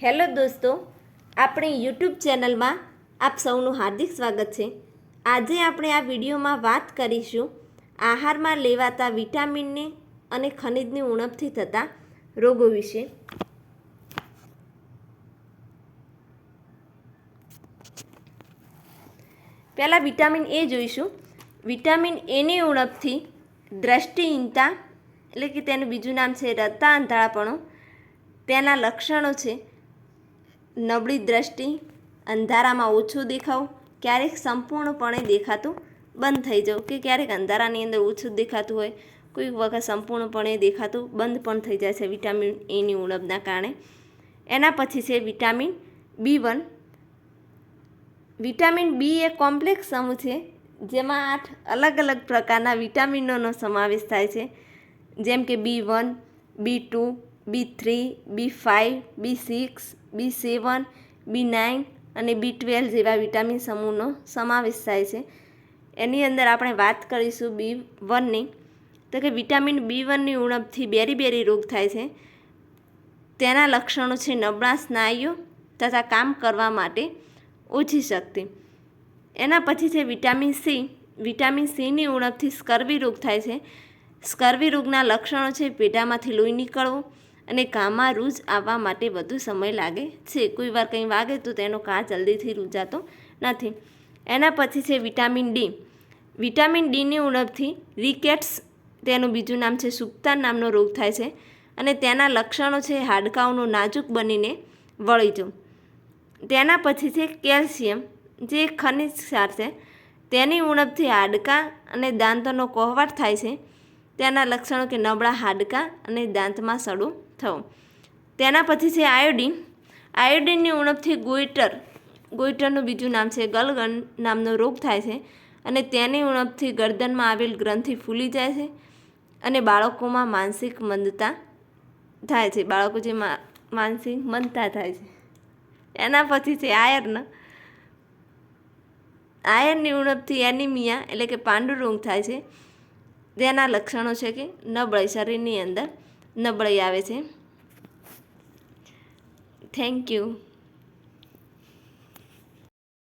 Hello દોસ્તો, આપણી YouTube ચેનલમાં આપ સૌનું હાર્દિક સ્વાગત છે. આજે આપણે આ વિડીયોમાં વાત કરીશું આહારમાં લેવાતા વિટામિનને અને ખનિજની ઉણપથી થતા રોગો વિશે. પહેલાં વિટામિન એ જોઈશું. વિટામિન એની ઉણપથી દ્રષ્ટિહીનતા એટલે કે તેનું બીજું નામ છે રતા અંધાળાપણું. તેના લક્ષણો છે નબળી દ્રષ્ટિ, અંધારામાં ઓછું દેખાવું, ક્યારેક સંપૂર્ણપણે દેખાતું બંધ થઈ જવું કે ક્યારેક અંધારાની અંદર ઓછું દેખાતું હોય, કોઈક વખત સંપૂર્ણપણે દેખાતું બંધ પણ થઈ જાય છે વિટામિન એની ઉણપના કારણે. એના પછી છે વિટામિન B1. વિટામિન બી એ કોમ્પ્લેક્સ સમૂહ છે જેમાં 8 અલગ અલગ પ્રકારના વિટામિનોનો સમાવેશ થાય છે, જેમ કે B1, B2, B3, B5, B6, B7, B9 અને B12 જેવા વિટામિન સમૂહનો સમાવેશ થાય છે. એની અંદર આપણે વાત કરીશું B1ની, તો કે વિટામિન B1ની ઉણપથી બેરી રોગ થાય છે. તેના લક્ષણો છે નબળા સ્નાયુઓ તથા કામ કરવા માટે ઓછી શક્તિ. એના પછી છે વિટામિન સી. વિટામિન સીની ઉણપથી સ્કર્વી રોગ થાય છે. સ્કર્વી રોગના લક્ષણો છે પેટામાંથી લોહી નીકળવું અને ઘામાં રૂઝ આવવા માટે વધુ સમય લાગે છે. કોઈ વાર કંઈ વાગે તો તેનો ઘા જલ્દીથી રૂજાતો નથી. એના પછી છે વિટામિન ડી. વિટામિન ડીની ઉણપથી રિકેટ્સ, તેનું બીજું નામ છે સુક્તાન નામનો રોગ થાય છે અને તેના લક્ષણો છે હાડકાંઓનું નાજુક બનીને વળી જવું. તેના પછી છે કેલ્શિયમ, જે ખનિજ ક્ષાર છે. તેની ઉણપથી હાડકાં અને દાંતનો કોહવાટ થાય છે. તેના લક્ષણો કે નબળા હાડકાં અને દાંતમાં સડો થવો. તેના પછી છે આયોડિન. આયોડિનની ઉણપથી ગોઈટરનું બીજું નામ છે ગલગન નામનો રોગ થાય છે અને તેની ઉણપથી ગરદનમાં આવેલ ગ્રંથિ ફૂલી જાય છે અને બાળકોમાં માનસિક મંદતા થાય છે. બાળકો જે માનસિક મંદતા થાય છે. એના પછી છે આયર્ન. આયર્નની ઉણપથી એનિમિયા એટલે કે પાંડુ રોગ થાય છે. તેના લક્ષણો છે કે નબળાઈ, શરીરની અંદર નબળાઈ આવે છે. Thank you.